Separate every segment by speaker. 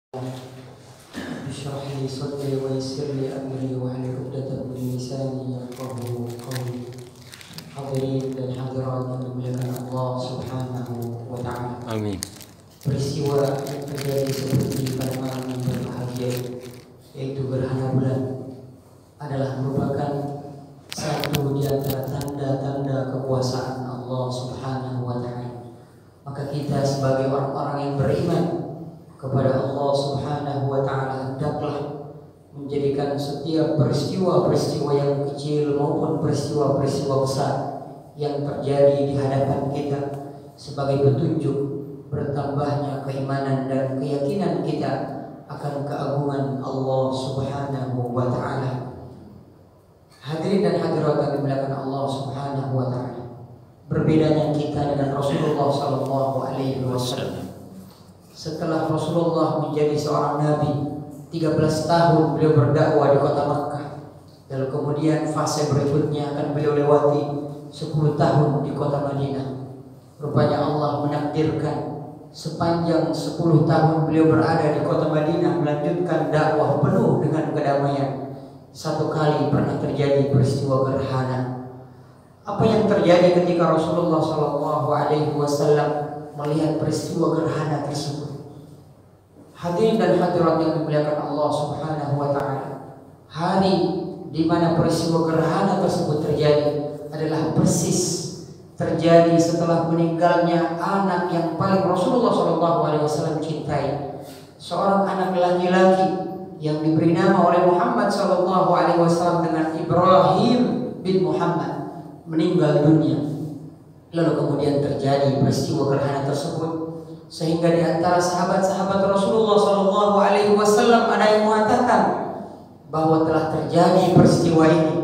Speaker 1: اشرح لي صدري ويسر لي امري واحلل عقدة من لساني يفقهوا قولي. Hadirin dan hadirat yang dimuliakan Allah Subhanahu wa taala.
Speaker 2: Amin.
Speaker 1: Peristiwa yang terjadi seperti pada malam yang berbahagia, yaitu gerhana bulan, adalah merupakan satu di antara tanda-tanda kekuasaan Allah Subhanahu wa taala. Maka kita sebagai orang-orang yang beriman kepada Allah Subhanahu wa taala hendaklah menjadikan setiap peristiwa-peristiwa yang kecil maupun peristiwa-peristiwa besar yang terjadi di hadapan kita sebagai petunjuk bertambahnya keimanan dan keyakinan kita akan keagungan Allah Subhanahu wa taala. Hadirin dan hadirat yang dimuliakan Allah Subhanahu wa taala, berbedanya kita dengan Rasulullah sallallahu alaihi wasallam. Setelah Rasulullah menjadi seorang nabi, 13 tahun beliau berdakwah di kota Makkah. Lalu kemudian fase berikutnya akan beliau lewati 10 tahun di kota Madinah. Rupanya Allah menakdirkan sepanjang 10 tahun beliau berada di kota Madinah melanjutkan dakwah penuh dengan kedamaian. Satu kali pernah terjadi peristiwa gerhana. Apa yang terjadi ketika Rasulullah sallallahu alaihi wasallam melihat peristiwa gerhana tersebut? Hadirin dan hadirat yang dimuliakan Allah Subhanahu wa taala, hari di mana peristiwa gerhana tersebut terjadi adalah persis terjadi setelah meninggalnya anak yang paling Rasulullah sallallahu alaihi wasallam cintai, seorang anak laki-laki yang diberi nama oleh Muhammad sallallahu alaihi wasallam dengan Ibrahim bin Muhammad, meninggal dunia. Lalu kemudian terjadi peristiwa gerhana tersebut, sehingga di antara sahabat-sahabat Rasulullah sallallahu alaihi wasallam ada yang mengatakan bahwa telah terjadi peristiwa ini,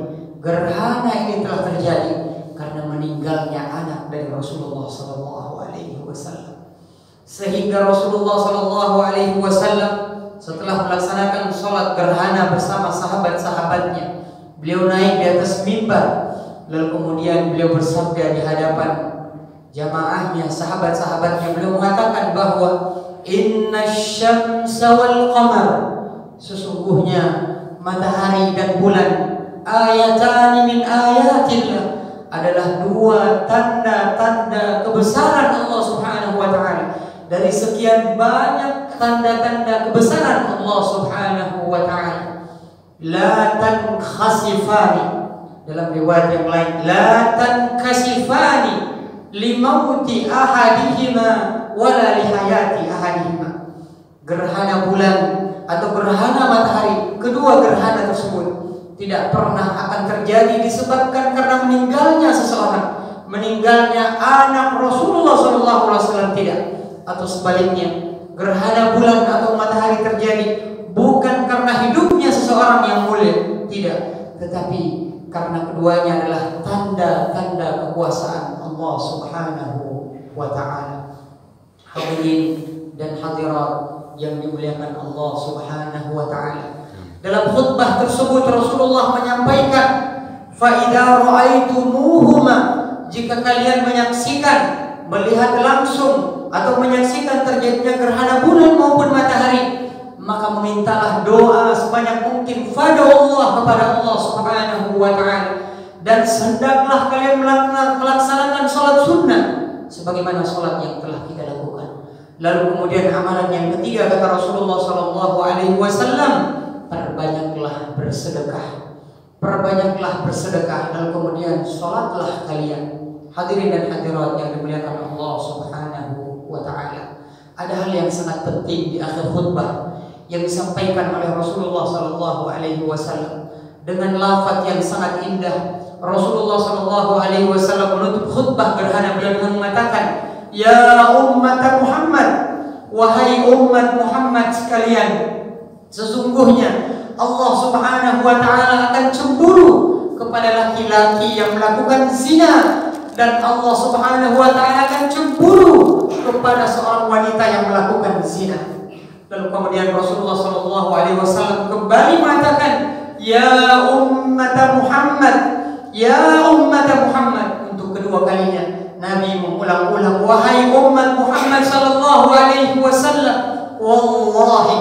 Speaker 1: gerhana ini telah terjadi karena meninggalnya anak dari Rasulullah sallallahu alaihi wasallam. Sehingga Rasulullah sallallahu alaihi wasallam setelah melaksanakan sholat gerhana bersama sahabat-sahabatnya, beliau naik di atas mimbar. Lalu kemudian beliau bersabda di hadapan jamaahnya, sahabat-sahabatnya, beliau mengatakan bahwa inna syamsa wal qamar, sesungguhnya matahari dan bulan, ayatani min ayatillah, adalah dua tanda-tanda kebesaran Allah Subhanahu wa taala dari sekian banyak tanda-tanda kebesaran Allah Subhanahu wa taala. La tankhasifani, dalam riwayat yang lain, la tankasifani limauti ahadihima wala lihayati ahadihima. Gerhana bulan atau gerhana matahari, kedua gerhana tersebut tidak pernah akan terjadi disebabkan karena meninggalnya seseorang, meninggalnya anak Rasulullah SAW, tidak. Atau sebaliknya, gerhana bulan atau matahari terjadi bukan karena hidupnya seseorang yang mulia, tidak, tetapi karena keduanya adalah tanda-tanda kekuasaan Allah Subhanahu wa taala. Hadirin dan hadirat yang dimuliakan Allah Subhanahu wa taala, dalam khutbah tersebut Rasulullah menyampaikan, fa idza ra'aitumuhuma, jika kalian menyaksikan, melihat langsung atau menyaksikan terjadinya gerhana bulan maupun matahari, maka memintalah doa sebanyak mungkin pada Allah, kepada Allah Subhanahu wa taala, dan hendaklah kalian melaksanakan salat sunnah sebagaimana salat yang telah kita lakukan. Lalu kemudian amalan yang ketiga, kata Rasulullah sallallahu alaihi wasallam, perbanyaklah bersedekah. Perbanyaklah bersedekah, lalu kemudian salatlah kalian. Hadirin dan hadirat yang dimuliakan Allah Subhanahu wa taala, ada hal yang sangat penting di akhir khutbah yang disampaikan oleh Rasulullah sallallahu alaihi wasallam dengan lafaz yang sangat indah. Rasulullah sallallahu alaihi wasallam menutup khutbah gerhana bulan dengan mengatakan, ya ummat Muhammad, wahai umat Muhammad sekalian, sesungguhnya Allah Subhanahu wa taala akan cemburu kepada laki-laki yang melakukan zina, dan Allah Subhanahu wa taala akan cemburu kepada seorang wanita yang melakukan zina. Lalu kemudian Rasulullah sallallahu alaihi wasallam kembali mengatakan, ya ummat Muhammad, ya ummat Muhammad. Untuk kedua kalinya Nabi mengulang-ulang, wahai umat Muhammad sallallahu alaihi wasallam, wallahi,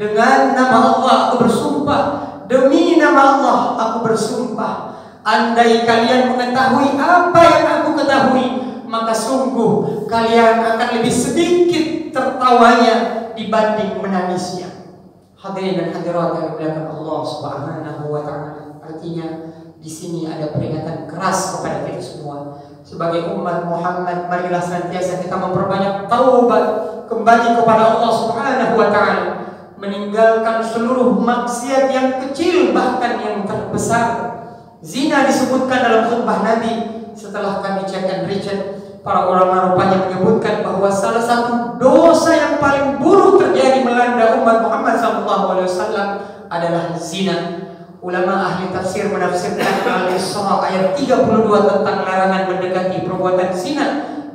Speaker 1: dengan nama Allah aku bersumpah, demi nama Allah aku bersumpah, andai kalian mengetahui apa yang aku ketahui, maka sungguh kalian akan lebih sedikit tertawanya dibanding menangisnya. Hadirin dan hadirat yang dimuliakan Allah Subhanahu wa taala. Artinya di sini ada peringatan keras kepada kita semua sebagai umat Muhammad. Marilah senantiasa kita memperbanyak taubat kembali kepada Allah Subhanahu wa taala, meninggalkan seluruh maksiat yang kecil bahkan yang terbesar. Zina disebutkan dalam khutbah Nabi. Setelah kami cek dan recheck, para ulama rupanya menyebutkan bahwa salah satu dosa yang paling buruk terjadi melanda umat Muhammad SAW adalah zina. Ulama ahli tafsir menafsirkan Al-Isra ayat 32 tentang larangan mendekati perbuatan zina.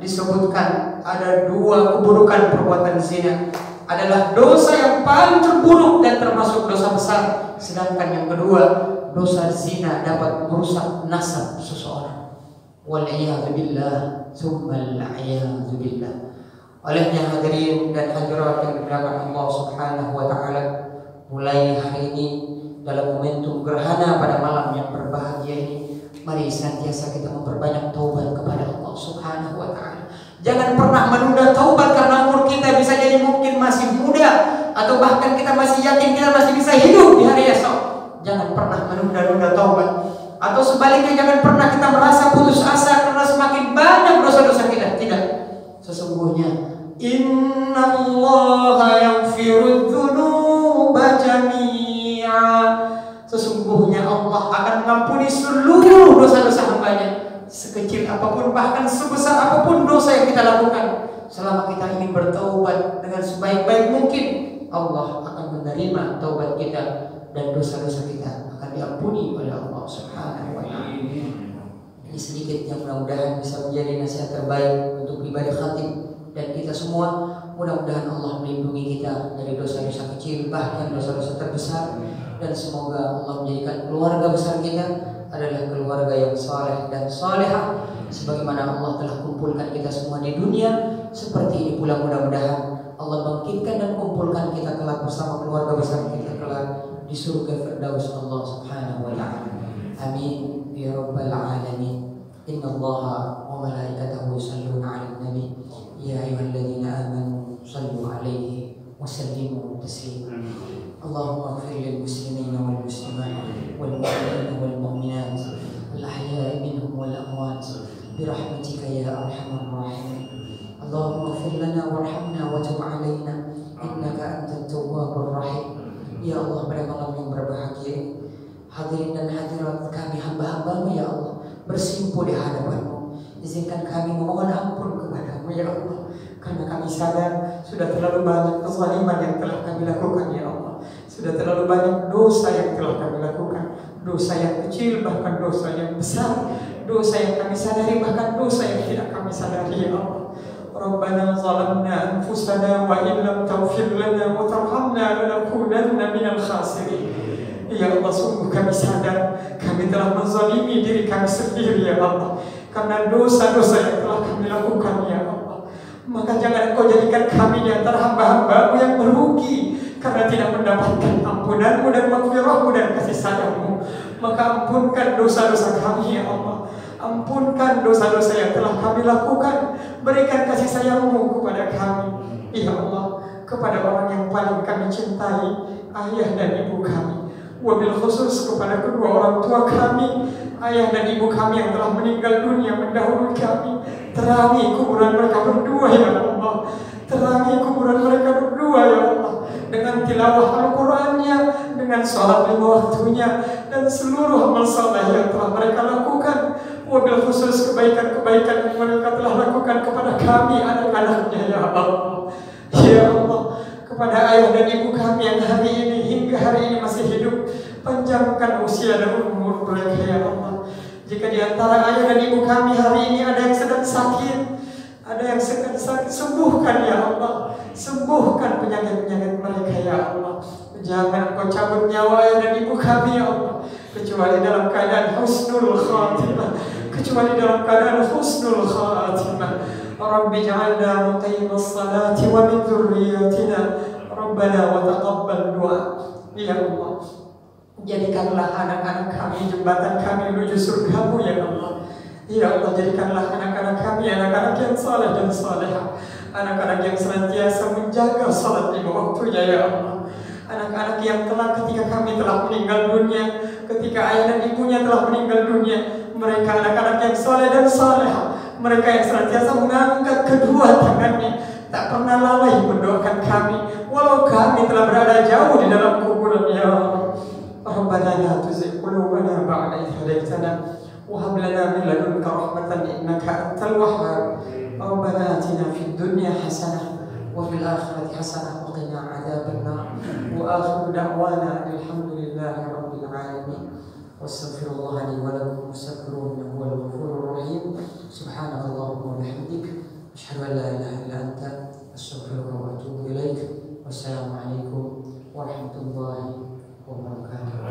Speaker 1: Disebutkan ada dua keburukan perbuatan zina, adalah dosa yang paling terburuk dan termasuk dosa besar. Sedangkan yang kedua, dosa zina dapat merusak nasab seseorang. Wal'iyadzubillah, summal a'yadzubillah. Olehnya hadirin dan hadirat yang dimuliakan Allah Subhanahu wa taala, mulai hari ini dalam momentum gerhana pada malam yang berbahagia ini, mari senantiasa kita memperbanyak taubat kepada Allah Subhanahu wa taala. Jangan pernah menunda taubat karena umur kita bisa jadi mungkin masih muda, atau bahkan kita masih yakin kita masih bisa hidup di hari esok. Jangan pernah menunda-nunda taubat. Atau sebaliknya, jangan pernah kita merasa putus asa karena semakin banyak dosa-dosa kita. Tidak. Sesungguhnya innallaha yaghfiru dzunuba jami'a. Sesungguhnya Allah akan mengampuni seluruh dosa-dosa hambanya, sekecil apapun bahkan sebesar apapun dosa yang kita lakukan. Selama kita ingin bertaubat dengan sebaik-baik mungkin, Allah akan menerima taubat kita dan dosa-dosa kita akan diampuni oleh Allah Subhanahu wa taala. Ini sedikit yang mudah-mudahan bisa menjadi nasihat terbaik untuk pribadi khatib dan kita semua. Mudah-mudahan Allah melindungi kita dari dosa-dosa kecil bahkan dosa-dosa terbesar, dan semoga Allah menjadikan keluarga besar kita adalah keluarga yang saleh dan salehah, sebagaimana Allah telah kumpulkan kita semua di dunia. Seperti ini pula mudah-mudahan Allah bangkitkan dan kumpulkan kita kelak bersama keluarga besar kita kelak di surga Firdaus Allah Subhanahu wa taala. Amin ya rabbal alamin. Innallaha wa malaikatahu yusholluna 'alan nabi ya ayyuhalladzina amanu shallu 'alaihi wa sallimu taslima. Allahumma ighfir lil muslimina wal muslimat wal mu'minina wal mu'minat al ahya'i minhum wal amwat bi rahmatika ya arhamar rahimin. Allahumma ighfir lana warhamna wa tub 'alaina innaka antat tawwabur rahim. Ya Allah, pada malam yang berbahagia, hadirin dan hadirat kami hamba-hambamu ya Allah, bersimpuh di hadapan-Mu. Izinkan kami memohon ampun kepada-Mu ya Allah, karena kami sadar sudah terlalu banyak kezaliman yang telah kami lakukan ya Allah. Sudah terlalu banyak dosa yang telah kami lakukan, dosa yang kecil bahkan dosa yang besar, dosa yang kami sadari bahkan dosa yang tidak kami sadari ya Allah. Rabbana zalamna anfusana wa in lam taghfir lana wa tarhamna lanakunanna minal khasirin. Ya Allah, sungguh kami sadar kami telah menzalimi diri kami sendiri ya Allah, karena dosa-dosa yang telah kami lakukan ya Allah. Maka jangan Engkau jadikan kami di antara hamba-hamba-Mu yang merugi karena tidak mendapatkan ampunan-Mu dan maghfirah-Mu dan kasih sayang-Mu. Maka ampunkan dosa-dosa kami ya Allah. Ampunkan dosa-dosa yang telah kami lakukan. Berikan kasih sayang-Mu kepada kami ya Allah, kepada orang yang paling kami cintai, ayah dan ibu kami. Wabil khusus kepada kedua orang tua kami, ayah dan ibu kami yang telah meninggal dunia mendahului kami. Terangi kuburan mereka berdua ya Allah. Terangi kuburan mereka berdua ya Allah, dengan tilawah Al-Qur'annya, dengan sholat 5 waktunya, dan seluruh amal saleh yang telah mereka lakukan. Wabil khusus kebaikan-kebaikan yang mereka telah lakukan kepada kami anak-anaknya ya Allah. Ya Allah, kepada ayah dan ibu kami yang hari ini hingga hari ini masih hidup, panjangkan usia dan umur mereka ya Allah. Jika di antara ayah dan ibu kami hari ini ada yang sedang sakit, ada yang sedang sakit, sembuhkan ya Allah. Sembuhkan penyakit-penyakit mereka ya Allah. Jangan Kau cabut nyawa ayah dan ibu kami ya Allah, kecuali dalam keadaan husnul khatimah, kecuali dalam keadaan husnul khatimah. Rabbi ja'alna muqimas salati wa min dzurriyyatina Rabbana wa taqabbal du'a. Ya Allah, jadikanlah anak-anak kami jembatan kami menuju surga-Mu ya Allah. Ya Allah, jadikanlah anak-anak kami anak-anak yang saleh dan salehah, anak-anak yang senantiasa menjaga salat lima waktunya ya Allah. Anak-anak yang telah ketika kami telah meninggal dunia, ketika ayah dan ibunya telah meninggal dunia, mereka anak-anak yang saleh dan salehah, mereka yang senantiasa mengangkat kedua tangannya, tak pernah lalai mendoakan kami walau kami telah berada jauh di dalam kuburan ya Allah. Rabbana la tuzigh qulubana ba'da idh hadaytana wa hab lana min ladunka rahmatan innaka antal wahhab. Rabbana atina fid dunya hasanah wa fil akhirati hasanah wa qina adzabannar. Wa akhiru da'wana alhamdulillahi rabbil alamin. Wastaghfirullah li wa lakum wastaghfiruhu innahu huwal ghafurur rahim. Subhanakallahumma wa bihamdik asyhadu an la ilaha illa anta astaghfiruka wa atubu ilaik. Wassalamu alaikum warahmatullahi wabarakatuh.